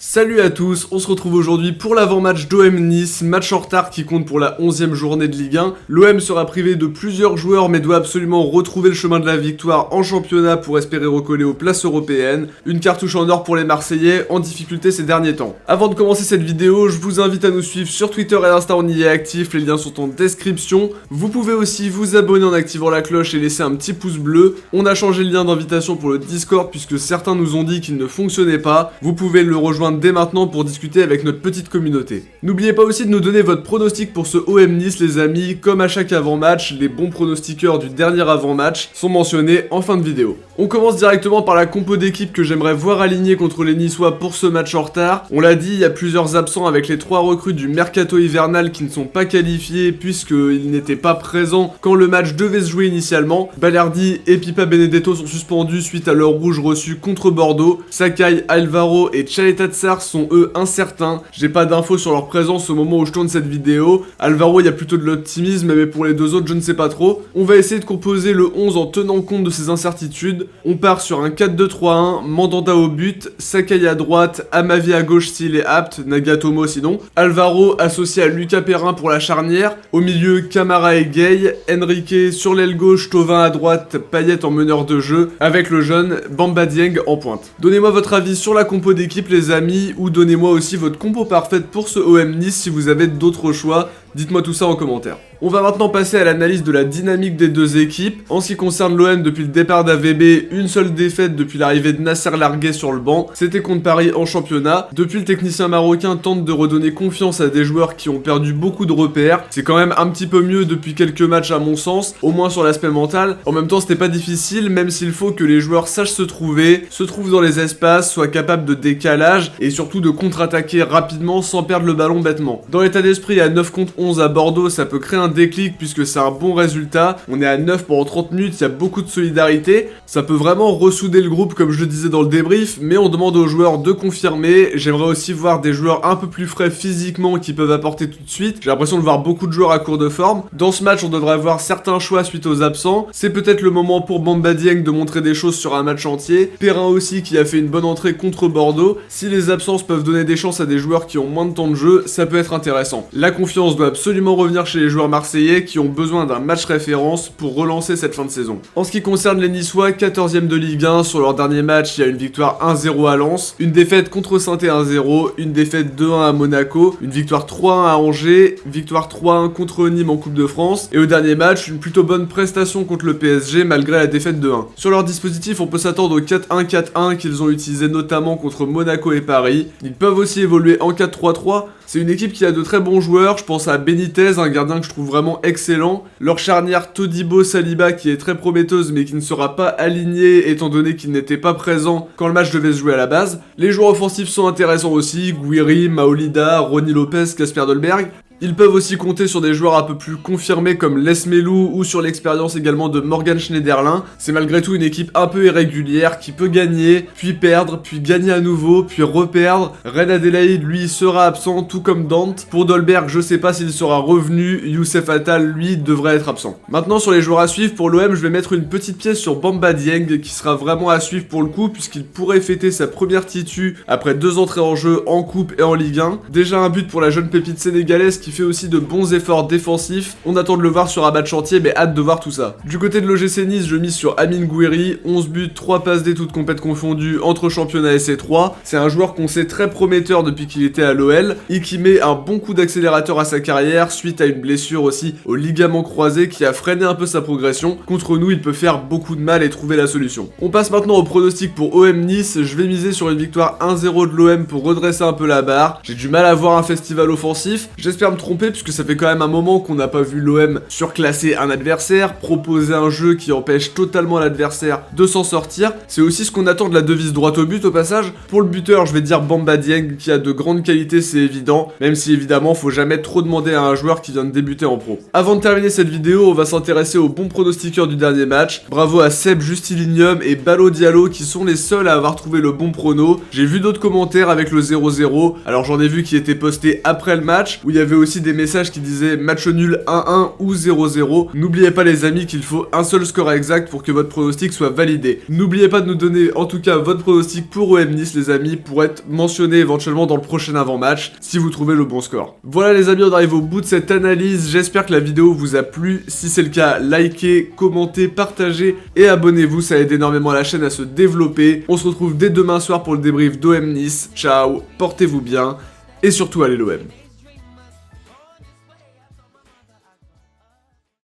Salut à tous, on se retrouve aujourd'hui pour l'avant-match d'OM Nice, match en retard qui compte pour la 11e journée de Ligue 1. L'OM sera privé de plusieurs joueurs mais doit absolument retrouver le chemin de la victoire en championnat pour espérer recoller aux places européennes. Une cartouche en or pour les Marseillais en difficulté ces derniers temps. Avant de commencer cette vidéo, je vous invite à nous suivre sur Twitter et Insta, on y est actif, les liens sont en description. Vous pouvez aussi vous abonner en activant la cloche et laisser un petit pouce bleu. On a changé le lien d'invitation pour le Discord puisque certains nous ont dit qu'il ne fonctionnait pas. Vous pouvez le rejoindre dès maintenant pour discuter avec notre petite communauté. N'oubliez pas aussi de nous donner votre pronostic pour ce OM Nice les amis, comme à chaque avant-match, les bons pronostiqueurs du dernier avant-match sont mentionnés en fin de vidéo. On commence directement par la compo d'équipe que j'aimerais voir alignée contre les Niçois pour ce match en retard. On l'a dit, il y a plusieurs absents avec les 3 recrues du mercato hivernal qui ne sont pas qualifiés puisqu'ils n'étaient pas présents quand le match devait se jouer initialement. Balerdi et Pipa Benedetto sont suspendus suite à leur rouge reçu contre Bordeaux. Sakai, Alvaro et Tchaleta Tsar sont eux incertains. J'ai pas d'infos sur leur présence au moment où je tourne cette vidéo. Alvaro, il y a plutôt de l'optimisme, mais pour les deux autres, je ne sais pas trop. On va essayer de composer le 11 en tenant compte de ces incertitudes. On part sur un 4-2-3-1, Mandanda au but, Sakai à droite, Amavi à gauche s'il est apte, Nagatomo sinon. Alvaro associé à Lucas Perrin pour la charnière. Au milieu, Camara et Gay. Enrique sur l'aile gauche, Thauvin à droite, Payet en meneur de jeu, avec le jeune Bamba Dieng en pointe. Donnez-moi votre avis sur la compo d'équipe les amis, ou donnez-moi aussi votre compo parfaite pour ce OM Nice si vous avez d'autres choix. Dites-moi tout ça en commentaire. On va maintenant passer à l'analyse de la dynamique des deux équipes. En ce qui concerne l'OM, depuis le départ d'AVB, une seule défaite depuis l'arrivée de Nasser Larguet sur le banc. C'était contre Paris en championnat. Depuis, le technicien marocain tente de redonner confiance à des joueurs qui ont perdu beaucoup de repères. C'est quand même un petit peu mieux depuis quelques matchs à mon sens, au moins sur l'aspect mental. En même temps, c'était pas difficile, même s'il faut que les joueurs sachent se trouvent dans les espaces, soient capables de décalage et surtout de contre-attaquer rapidement sans perdre le ballon bêtement. Dans l'état d'esprit, à 9 contre 11 à Bordeaux, ça peut créer un déclic puisque c'est un bon résultat. On est à 9 pendant 30 minutes, il y a beaucoup de solidarité. Ça peut vraiment ressouder le groupe comme je le disais dans le débrief, mais on demande aux joueurs de confirmer. J'aimerais aussi voir des joueurs un peu plus frais physiquement qui peuvent apporter tout de suite. J'ai l'impression de voir beaucoup de joueurs à court de forme. Dans ce match, on devrait voir certains choix suite aux absents. C'est peut-être le moment pour Bamba Dieng de montrer des choses sur un match entier. Perrin aussi qui a fait une bonne entrée contre Bordeaux. Si les absences peuvent donner des chances à des joueurs qui ont moins de temps de jeu, ça peut être intéressant. La confiance doit absolument revenir chez les joueurs marseillais qui ont besoin d'un match référence pour relancer cette fin de saison. En ce qui concerne les Niçois, 14e de Ligue 1, sur leur dernier match, il y a une victoire 1-0 à Lens, une défaite contre Saint-Étienne 1-0, une défaite 2-1 à Monaco, une victoire 3-1 à Angers, victoire 3-1 contre Nîmes en Coupe de France, et au dernier match, une plutôt bonne prestation contre le PSG malgré la défaite 2-1. Sur leur dispositif, on peut s'attendre au 4-1-4-1 qu'ils ont utilisé notamment contre Monaco et Paris. Ils peuvent aussi évoluer en 4-3-3. C'est une équipe qui a de très bons joueurs, je pense à Benitez, un gardien que je trouve vraiment excellent. Leur charnière Todibo-Saliba qui est très prometteuse mais qui ne sera pas alignée étant donné qu'il n'était pas présent quand le match devait se jouer à la base. Les joueurs offensifs sont intéressants aussi, Guiri, Maolida, Ronny Lopez, Kasper Dolberg. Ils peuvent aussi compter sur des joueurs un peu plus confirmés comme Les Melou ou sur l'expérience également de Morgan Schneiderlin. C'est malgré tout une équipe un peu irrégulière qui peut gagner, puis perdre, puis gagner à nouveau, puis reperdre. Red Adelaide lui sera absent tout comme Dante. Pour Dolberg, je sais pas s'il sera revenu, Youssef Attal lui devrait être absent. Maintenant sur les joueurs à suivre pour l'OM, je vais mettre une petite pièce sur Bamba Dieng qui sera vraiment à suivre pour le coup puisqu'il pourrait fêter sa première titu après 2 entrées en jeu en coupe et en Ligue 1. Déjà un but pour la jeune pépite sénégalaise qui fait aussi de bons efforts défensifs. On attend de le voir sur un match entier, mais hâte de voir tout ça. Du côté de l'OGC Nice, je mise sur Amine Gouiri, 11 buts, 3 passes D toutes compètes confondues entre championnat et C3. C'est un joueur qu'on sait très prometteur depuis qu'il était à l'OL et qui met un bon coup d'accélérateur à sa carrière suite à une blessure aussi au ligament croisé qui a freiné un peu sa progression. Contre nous, il peut faire beaucoup de mal et trouver la solution. On passe maintenant au pronostic pour OM Nice. Je vais miser sur une victoire 1-0 de l'OM pour redresser un peu la barre. J'ai du mal à voir un festival offensif. J'espère me tromper puisque ça fait quand même un moment qu'on n'a pas vu l'OM surclasser un adversaire, proposer un jeu qui empêche totalement l'adversaire de s'en sortir. C'est aussi ce qu'on attend de la devise droite au but au passage. Pour le buteur, je vais dire Bamba Dieng qui a de grandes qualités, c'est évident, même si évidemment faut jamais trop demander à un joueur qui vient de débuter en pro. Avant de terminer cette vidéo, on va s'intéresser aux bons pronostiqueurs du dernier match. Bravo à Seb Justilinium et Balo Diallo qui sont les seuls à avoir trouvé le bon prono. J'ai vu d'autres commentaires avec le 0-0, alors j'en ai vu qui étaient postés après le match, où il y avait aussi des messages qui disaient match nul 1-1 ou 0-0. N'oubliez pas les amis qu'il faut un seul score exact pour que votre pronostic soit validé. N'oubliez pas de nous donner en tout cas votre pronostic pour OM Nice les amis, pour être mentionné éventuellement dans le prochain avant-match si vous trouvez le bon score. Voilà les amis, on arrive au bout de cette analyse, j'espère que la vidéo vous a plu. Si c'est le cas, likez, commentez, partagez et abonnez-vous, ça aide énormément la chaîne à se développer. On se retrouve dès demain soir pour le débrief d'OM Nice. Ciao, portez-vous bien et surtout allez l'OM.